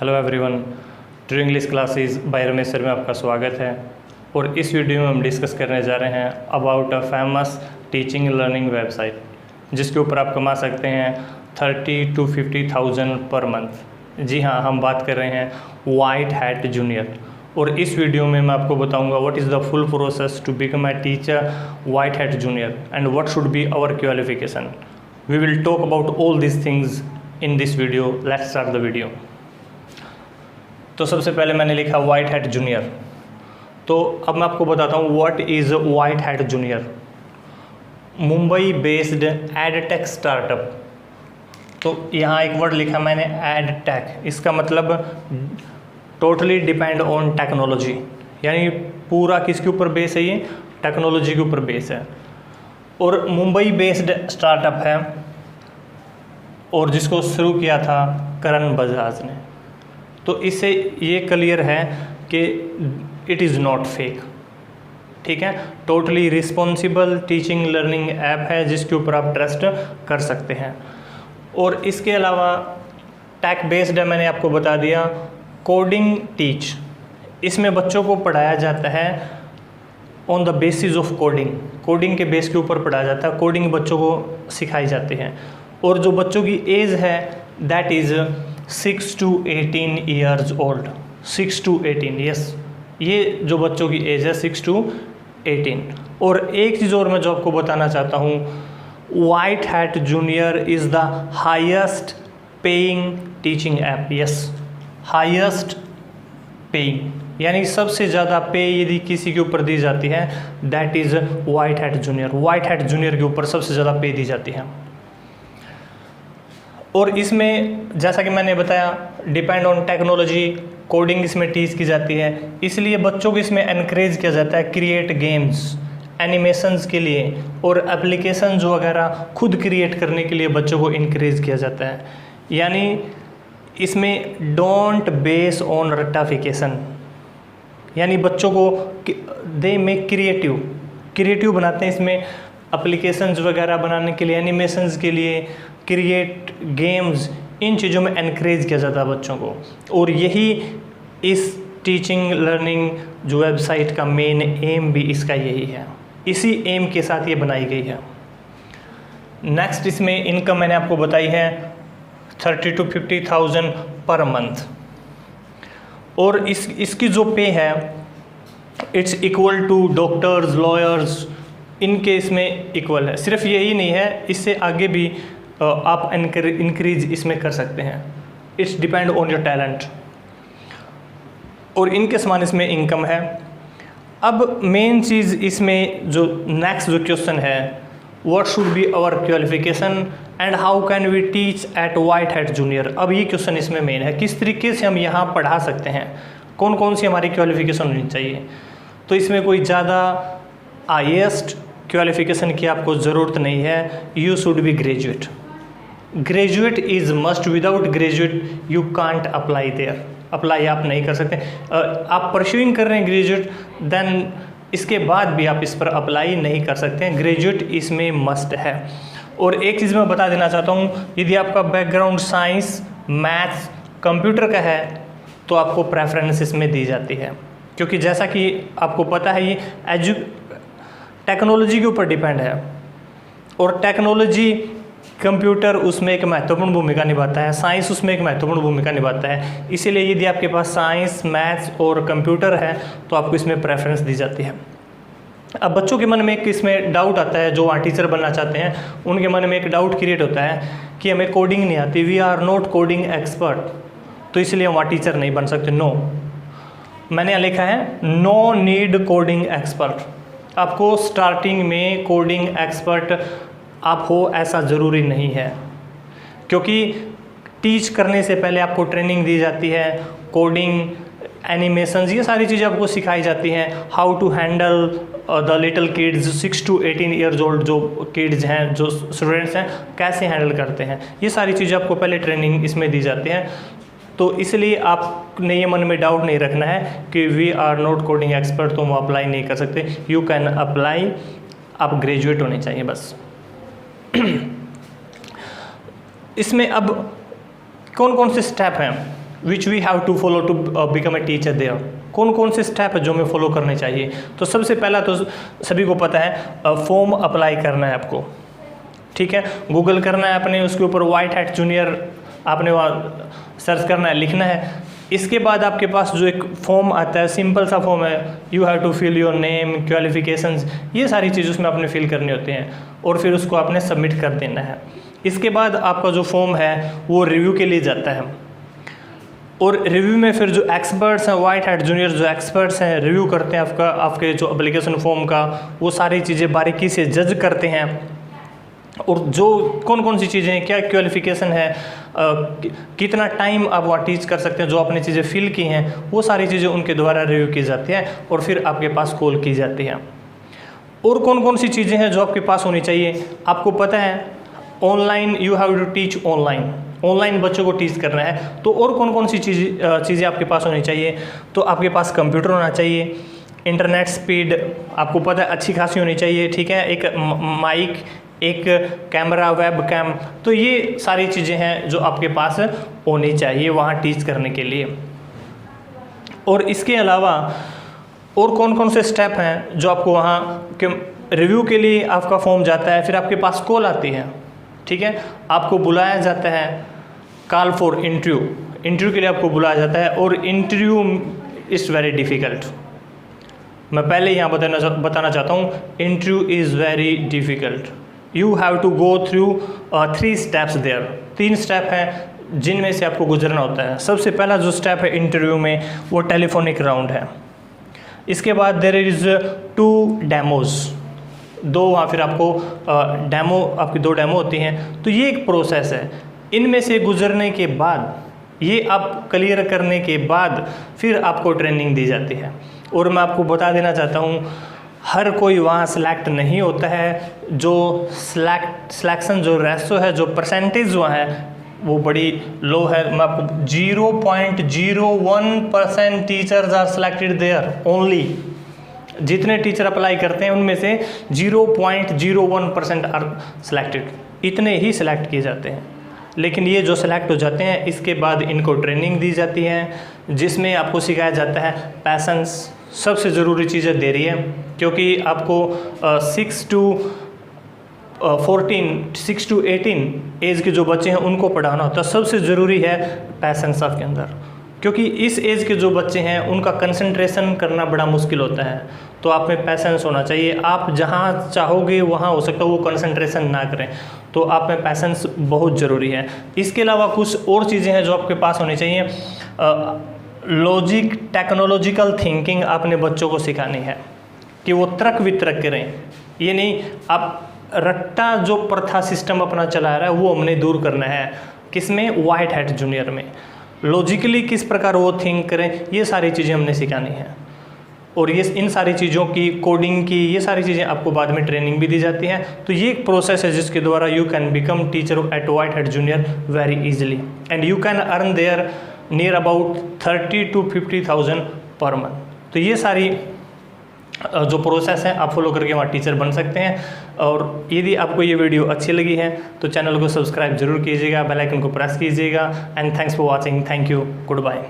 Hello everyone, to English classes by Ramesh sir में आपका स्वागत है। और इस वीडियो में हम डिस्कस करने जा रहे हैं about a famous teaching learning website जिसके ऊपर आप कमा सकते हैं 30 to 50,000 पर मंथ। जी हाँ, हम बात कर रहे हैं वाइट हैट जूनियर। और इस वीडियो में मैं आपको बताऊंगा what is the full process to become a teacher White Hat Junior and what should be our qualification. We will talk about all this things in this video. Let's start the video. तो सबसे पहले मैंने लिखा white Hat junior. तो अब मैं आपको बताता हूँ what is white Hat junior. Mumbai based edtech startup. तो यहाँ एक वर्ड लिखा मैंने एडटेक, इसका मतलब टोटली डिपेंड ऑन टेक्नोलॉजी, यानी पूरा किसके ऊपर बेस है, ये टेक्नोलॉजी के ऊपर बेस है। और मुंबई बेस्ड स्टार्टअप है और जिसको शुरू किया था करण बजाज ने। तो इससे ये क्लियर है कि इट इज़ नॉट फेक, ठीक है। Totally responsible teaching learning app है जिसके ऊपर आप ट्रस्ट कर सकते हैं। और इसके अलावा टेक बेस्ड है, मैंने आपको बता दिया। कोडिंग टीच, इसमें बच्चों को पढ़ाया जाता है on the basis of coding. Coding के बेस के ऊपर पढ़ाया जाता है, कोडिंग बच्चों को सिखाई जाती है। और जो बच्चों की एज है that is 6 to 18 years old. 6 to 18, yes, ये जो बच्चों की एज है 6 to 18। और एक चीज़ और मैं जो आपको बताना चाहता हूँ, white Hat junior is the highest paying teaching app. Yes, highest paying, यानी सबसे ज़्यादा पे यदि किसी के ऊपर दी जाती है that is white Hat junior. White Hat junior के ऊपर सबसे ज़्यादा पे दी जाती है। और इसमें जैसा कि मैंने बताया डिपेंड ऑन टेक्नोलॉजी, कोडिंग इसमें टीच की जाती है, इसलिए बच्चों को इसमें एनकरेज किया जाता है क्रिएट गेम्स, एनिमेशंस के लिए और एप्लीकेशंस वगैरह खुद क्रिएट करने के लिए बच्चों को इनक्रेज किया जाता है। यानी इसमें डोंट बेस ऑन रट्टाफिकेशन, यानी बच्चों को दे मेक क्रिएटिव बनाते हैं। इसमें एप्लीकेशंस वगैरह बनाने के लिए, एनिमेशंस के लिए, क्रिएट गेम्स, इन चीज़ों में एनकरेज किया जाता है बच्चों को। और यही इस टीचिंग लर्निंग जो वेबसाइट का मेन एम भी इसका यही है, इसी एम के साथ ये बनाई गई है। नेक्स्ट इसमें इनकम मैंने आपको बताई है 30 to 50,000 पर मंथ। और इसकी जो पे है it's equal to doctors, lawyers, इनके इसमें इक्वल है। सिर्फ यही नहीं है, इससे आगे भी आप इंक्रीज इसमें कर सकते हैं। It's depend on your talent. और इनके समान इसमें इनकम है। अब मेन चीज़ इसमें जो नेक्स्ट जो क्वेश्चन है, what should be our qualification and how can we teach at White Hat Junior. अब ये क्वेश्चन इसमें मेन है, किस तरीके से हम यहाँ पढ़ा सकते हैं, कौन कौन सी हमारी क्वालिफिकेशन होनी चाहिए। तो इसमें कोई ज़्यादा हाईएस्ट क्वालिफिकेशन की आपको ज़रूरत नहीं है। You should be graduate. Graduate is must, without graduate you can't apply there. Apply आप नहीं कर सकते। आप परस्यूइंग कर रहे हैं ग्रेजुएट, देन इसके बाद भी आप इस पर अप्लाई नहीं कर सकते हैं। ग्रेजुएट इसमें मस्ट है। और एक चीज़ मैं बता देना चाहता हूँ, यदि आपका बैकग्राउंड साइंस, मैथ्स, कंप्यूटर का है तो आपको प्रेफरेंस इसमें दी जाती है, क्योंकि जैसा कि आपको पता है ये टेक्नोलॉजी के ऊपर डिपेंड है। और टेक्नोलॉजी, कंप्यूटर उसमें एक महत्वपूर्ण भूमिका निभाता है, साइंस उसमें एक महत्वपूर्ण भूमिका निभाता है। इसीलिए यदि आपके पास साइंस, मैथ्स और कंप्यूटर है तो आपको इसमें प्रेफरेंस दी जाती है। अब बच्चों के मन में एक इसमें डाउट आता है, जो वहाँ टीचर बनना चाहते हैं उनके मन में एक डाउट क्रिएट होता है कि हमें कोडिंग नहीं आती, we are not coding expert, तो इसलिए हम वहाँ टीचर नहीं बन सकते। नो, मैंने यहाँ लिखा है नो नीड कोडिंग एक्सपर्ट। आपको स्टार्टिंग में कोडिंग एक्सपर्ट आप हो ऐसा ज़रूरी नहीं है, क्योंकि टीच करने से पहले आपको ट्रेनिंग दी जाती है। कोडिंग, एनिमेशंस, ये सारी चीज़ें आपको सिखाई जाती हैं। How to handle the little kids, 6 to 18 years old जो किड्स हैं, जो स्टूडेंट्स हैं, कैसे हैंडल करते हैं, ये सारी चीज़ें आपको पहले ट्रेनिंग इसमें दी जाती हैं। तो इसलिए आपने ये मन में डाउट नहीं रखना है कि we are not coding expert तो हम अप्लाई नहीं कर सकते। यू कैन अप्लाई, आप ग्रेजुएट होने चाहिए बस। इसमें अब कौन कौन से स्टेप हैं which we have to follow to become a teacher there. कौन कौन से स्टेप है जो हमें फॉलो करने चाहिए? तो सबसे पहला तो सभी को पता है फॉर्म अप्लाई करना है आपको, ठीक है। गूगल करना है आपने, उसके ऊपर व्हाइट हैट जूनियर आपने वहाँ सर्च करना है, लिखना है। इसके बाद आपके पास जो एक फॉर्म आता है, सिंपल सा फॉर्म है, you have to fill your name, qualifications, ये सारी चीज़ उसमें आपने फिल करनी होती हैं और फिर उसको आपने सबमिट कर देना है। इसके बाद आपका जो फॉर्म है वो रिव्यू के लिए जाता है और रिव्यू में फिर जो एक्सपर्ट्स हैं, व्हाइट हैट जूनियर जो एक्सपर्ट्स हैं, रिव्यू करते हैं आपके जो एप्लीकेशन फॉर्म का, वो सारी चीज़ें बारीकी से जज करते हैं और जो कौन कौन सी चीज़ें हैं, क्या क्वालिफिकेशन है, कितना टाइम आप वहाँ टीच कर सकते हैं, जो आपने चीज़ें फिल की हैं, वो सारी चीज़ें उनके द्वारा रिव्यू की जाती हैं और फिर आपके पास कॉल की जाती है। और कौन कौन सी चीज़ें हैं जो आपके पास होनी चाहिए? आपको पता है online you have to teach online बच्चों को टीच करना है, तो और कौन कौन सी चीज़ें आपके पास होनी चाहिए? तो आपके पास कंप्यूटर होना चाहिए, इंटरनेट स्पीड आपको पता है अच्छी खासी होनी चाहिए, ठीक है, एक माइक, एक कैमरा, वेब कैम, तो ये सारी चीज़ें हैं जो आपके पास होनी चाहिए वहाँ टीच करने के लिए। और इसके अलावा और कौन कौन से स्टेप हैं जो आपको वहाँ के रिव्यू के लिए आपका फॉर्म जाता है, फिर आपके पास कॉल आती है, ठीक है, आपको बुलाया जाता है, कॉल फॉर इंटरव्यू के लिए आपको बुलाया जाता है और इंटरव्यू इज़ वेरी डिफ़िकल्ट। मैं पहले यहाँ बताना चाहता हूँ, interview is very difficult. You have to go through 3 steps there, 3 step हैं जिनमें से आपको गुजरना होता है। सबसे पहला जो स्टेप है इंटरव्यू में वो टेलीफोनिक राउंड है। इसके बाद देयर इज़ 2 डेमोज़, 2 वहाँ फिर आपको डेमो, आपकी 2 डेमो होती हैं। तो ये एक प्रोसेस है, इनमें से गुजरने के बाद, ये आप क्लियर करने के बाद फिर आपको ट्रेनिंग दी जाती है। और मैं आपको बता देना चाहता हूँ, हर कोई वहाँ सिलेक्ट नहीं होता है। जो सिलेक्शन जो रेशो है, जो परसेंटेज वहाँ है वो बड़ी लो है। मैं आपको 0.01% teachers are selected there only. जितने टीचर अप्लाई करते हैं उनमें से 0.01% आर सिलेक्टेड, इतने ही सिलेक्ट किए जाते हैं। लेकिन ये जो सिलेक्ट हो जाते हैं, इसके बाद इनको ट्रेनिंग दी जाती है जिसमें आपको सिखाया जाता है पैसेंस, सबसे ज़रूरी चीज़ें दे रही है, क्योंकि आपको 6 to 18 एज के जो बच्चे हैं उनको पढ़ाना होता है। सबसे ज़रूरी है पैसेंस आपके अंदर, क्योंकि इस एज के जो बच्चे हैं उनका कंसंट्रेशन करना बड़ा मुश्किल होता है। तो आप में पैसेंस होना चाहिए। आप जहाँ चाहोगे वहाँ हो सकता है वो कंसंट्रेशन ना करें, तो आप में पैसेंस बहुत ज़रूरी है। इसके अलावा कुछ और चीज़ें हैं जो आपके पास होनी चाहिए। लॉजिक, टेक्नोलॉजिकल थिंकिंग आपने बच्चों को सिखानी है कि वो तर्क वितर्क करें। ये नहीं आप रट्टा जो प्रथा सिस्टम अपना चला रहा है वो हमने दूर करना है। किसमें? व्हाइट हैट जूनियर में। लॉजिकली किस प्रकार वो थिंक करें, ये सारी चीज़ें हमने सिखानी है। और ये इन सारी चीज़ों की, कोडिंग की, ये सारी चीज़ें आपको बाद में ट्रेनिंग भी दी जाती है। तो ये एक प्रोसेस है जिसके द्वारा you can become teacher at white hat junior very easily and you can earn there near about 30 to 50,000 per month. तो ये सारी जो प्रोसेस है आप फॉलो करके वहाँ टीचर बन सकते हैं। और यदि आपको ये वीडियो अच्छी लगी है तो चैनल को सब्सक्राइब जरूर कीजिएगा, बेल आइकन को प्रेस कीजिएगा। And thanks for watching, thank you, good bye.